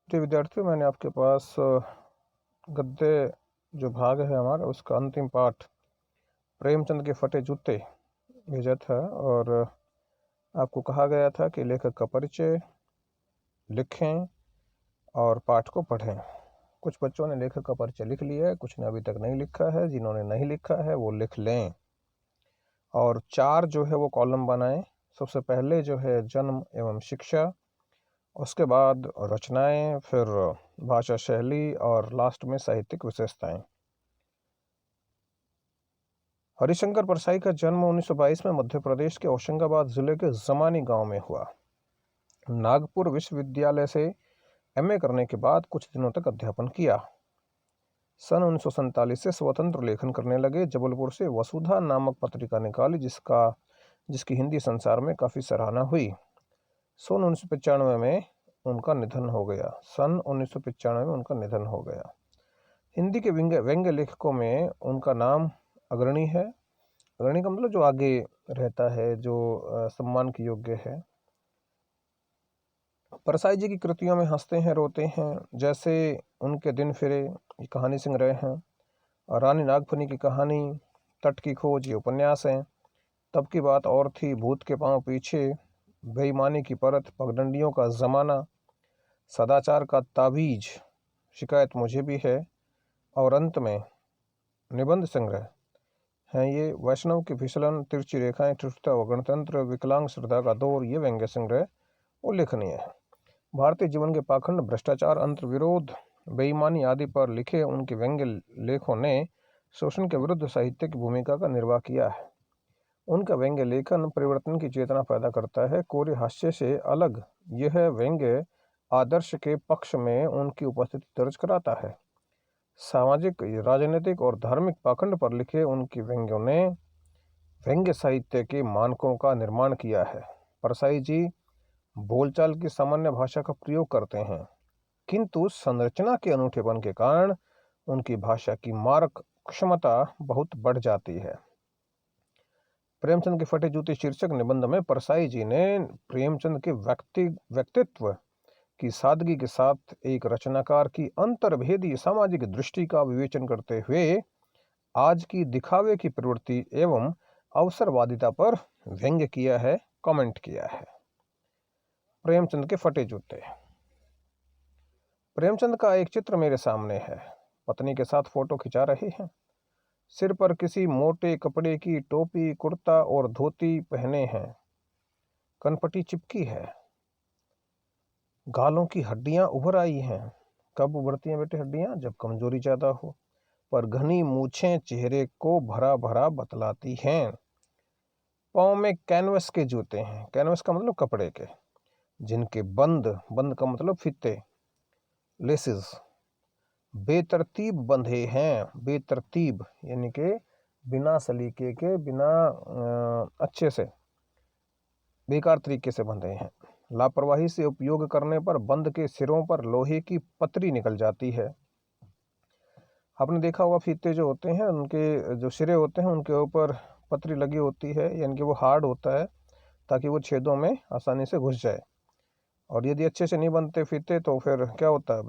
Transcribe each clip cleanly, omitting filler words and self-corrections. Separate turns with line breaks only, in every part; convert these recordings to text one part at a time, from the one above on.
प्रिय विद्यार्थियों, मैंने आपके पास गद्य जो भाग है हमारा उसका अंतिम पाठ प्रेमचंद के फटे जूते भेजा था और आपको कहा गया था कि लेखक का परिचय लिखें और पाठ को पढ़ें। कुछ बच्चों ने लेखक का परिचय लिख लिया है, कुछ ने अभी तक नहीं लिखा है। जिन्होंने नहीं लिखा है वो लिख लें और 4 जो है वो कॉलम बनाएं। सबसे पहले जो है जन्म एवं शिक्षा, उसके बाद रचनाएं, फिर भाषा शैली और लास्ट में साहित्यिक विशेषताएं। हरिशंकर परसाई का जन्म 1922 में मध्य प्रदेश के होशंगाबाद जिले के जमानी गांव में हुआ। नागपुर विश्वविद्यालय से एमए करने के बाद कुछ दिनों तक अध्यापन किया। सन 1947 से स्वतंत्र लेखन करने लगे। जबलपुर से वसुधा नामक पत्रिका निकाली जिसकी हिंदी संसार में काफ़ी सराहना हुई। सन 1995 में उनका निधन हो गया। हिंदी के व्यंग्य लेखकों में उनका नाम अग्रणी है। अग्रणी का मतलब जो आगे रहता है, जो सम्मान की योग्य है। परसाई जी की कृतियों में हंसते हैं रोते हैं, जैसे उनके दिन फिरे ये कहानी संग्रह हैं, और रानी नागफनी की कहानी, तट की खोज ये उपन्यास हैं। तब की बात और थी, भूत के पांव पीछे, बेईमानी की परत, पगडंडियों का जमाना, सदाचार का ताबीज, शिकायत मुझे भी है, और अंत में निबंध संग्रह हैं ये। वैष्णव की फिसलन, तिरछी रेखाएं, ठुठता व गणतंत्र, विकलांग श्रद्धा का दौर ये व्यंग्य संग्रह उल्लेखनीय है। भारतीय जीवन के पाखंड, भ्रष्टाचार, अंतर्विरोध, बेईमानी आदि पर लिखे उनके व्यंग्य लेखों ने शोषण के विरुद्ध साहित्य की भूमिका का निर्वाह किया है। उनका व्यंग्य लेखन परिवर्तन की चेतना पैदा करता है। कोरे हास्य से अलग यह व्यंग्य आदर्श के पक्ष में उनकी उपस्थिति दर्ज कराता है। सामाजिक, राजनीतिक और धार्मिक पाखंड पर लिखे उनके व्यंग्यों ने व्यंग्य साहित्य के मानकों का निर्माण किया है। परसाई जी बोलचाल की सामान्य भाषा का प्रयोग करते हैं, किंतु संरचना के अनूठेपन के कारण उनकी भाषा की मारक क्षमता बहुत बढ़ जाती है। प्रेमचंद के फटे जूते शीर्षक निबंध में परसाई जी ने प्रेमचंद के व्यक्तित्व की सादगी के साथ एक रचनाकार की अंतर्भेदी सामाजिक दृष्टि का विवेचन करते हुए आज की दिखावे की प्रवृत्ति एवं अवसरवादिता पर व्यंग्य किया है, कमेंट किया है। प्रेमचंद के फटे जूते। प्रेमचंद का एक चित्र मेरे सामने है। पत्नी के साथ फोटो खिंचा रहे हैं। सिर पर किसी मोटे कपड़े की टोपी, कुर्ता और धोती पहने हैं। कनपटी चिपकी है। गालों की हड्डियां उभर आई हैं। कब उभरती हैं बेटे हड्डियां? जब कमजोरी ज्यादा हो। पर घनी मूछें चेहरे को भरा भरा बतलाती हैं। पाँव में कैनवस के जूते हैं। कैनवस का मतलब कपड़े के, जिनके बंद का मतलब फीते, लेसेस बेतरतीब बंधे हैं। बेतरतीब यानी कि बिना सलीके के, बिना अच्छे से, बेकार तरीके से बंधे हैं। लापरवाही से उपयोग करने पर बंद के सिरों पर लोहे की पतरी निकल जाती है। आपने देखा होगा फीते जो होते हैं, उनके जो सिरे होते हैं उनके ऊपर पतरी लगी होती है, यानी कि वो हार्ड होता है ताकि वो छेदों में आसानी से घुस जाए। और यदि अच्छे से नहीं बनते फीते तो फिर क्या होता है,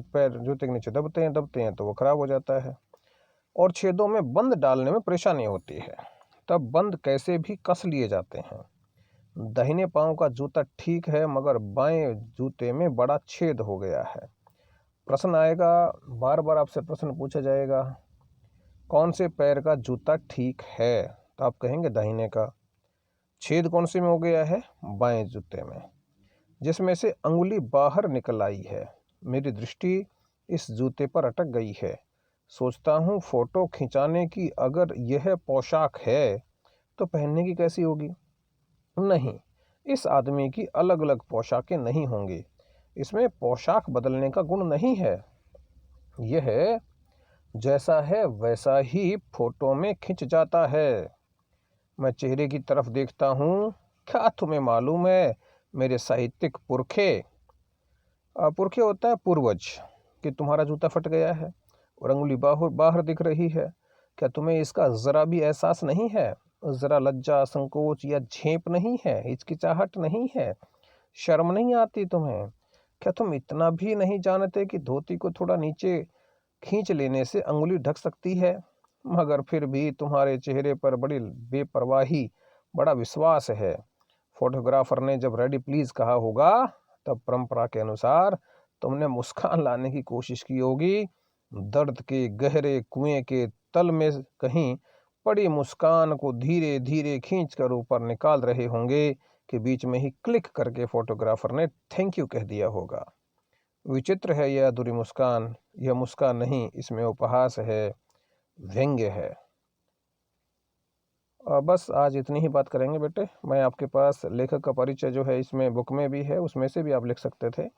पैर जूते के नीचे दबते हैं तो वो खराब हो जाता है और छेदों में बंद डालने में परेशानी होती है। तब बंद कैसे भी कस लिए जाते हैं। दाहिने पांव का जूता ठीक है, मगर बाएं जूते में बड़ा छेद हो गया है। प्रश्न आएगा, बार बार आपसे प्रश्न पूछा जाएगा, कौन से पैर का जूता ठीक है? तो आप कहेंगे दाहिने का। छेद कौन से में हो गया है? बाएं जूते में, जिसमें से अंगुली बाहर निकल आई है। मेरी दृष्टि इस जूते पर अटक गई है। सोचता हूँ फोटो खिंचाने की अगर यह पोशाक है तो पहनने की कैसी होगी? नहीं, इस आदमी की अलग अलग पोशाकें नहीं होंगी। इसमें पोशाक बदलने का गुण नहीं है। यह जैसा है वैसा ही फोटो में खिंच जाता है। मैं चेहरे की तरफ देखता हूँ। क्या तुम्हें मालूम है मेरे साहित्यिक पुरखे होता है पूर्वज, कि तुम्हारा जूता फट गया है और अंगुली बाहर बाहर दिख रही है? क्या तुम्हें इसका जरा भी एहसास नहीं है? जरा लज्जा, संकोच या झेप नहीं है? हिचकिचाहट नहीं है? शर्म नहीं आती तुम्हें? क्या तुम इतना भी नहीं जानते कि धोती को थोड़ा नीचे खींच लेने से अंगुली ढक सकती है? मगर फिर भी तुम्हारे चेहरे पर बड़ी बेपरवाही, बड़ा विश्वास है। फोटोग्राफर ने जब रेडी प्लीज कहा होगा, तब परंपरा के अनुसार तुमने मुस्कान लाने की कोशिश की होगी। दर्द के गहरे कुएं के तल में कहीं पड़ी मुस्कान को धीरे धीरे खींचकर ऊपर निकाल रहे होंगे कि बीच में ही क्लिक करके फोटोग्राफर ने थैंक यू कह दिया होगा। विचित्र है यह अधूरी मुस्कान। यह मुस्कान नहीं, इसमें उपहास है, व्यंग्य है। बस आज इतनी ही बात करेंगे बेटे। मैं आपके पास लेखक का परिचय जो है इसमें बुक में भी है, उसमें से भी आप लिख सकते थे,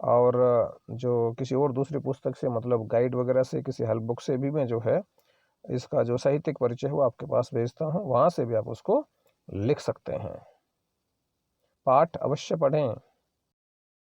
और जो किसी और दूसरी पुस्तक से, मतलब गाइड वगैरह से, किसी हेल्प बुक से भी मैं जो है इसका जो साहित्यिक परिचय है वो आपके पास भेजता हूँ, वहाँ से भी आप उसको लिख सकते हैं। पाठ अवश्य पढ़ें।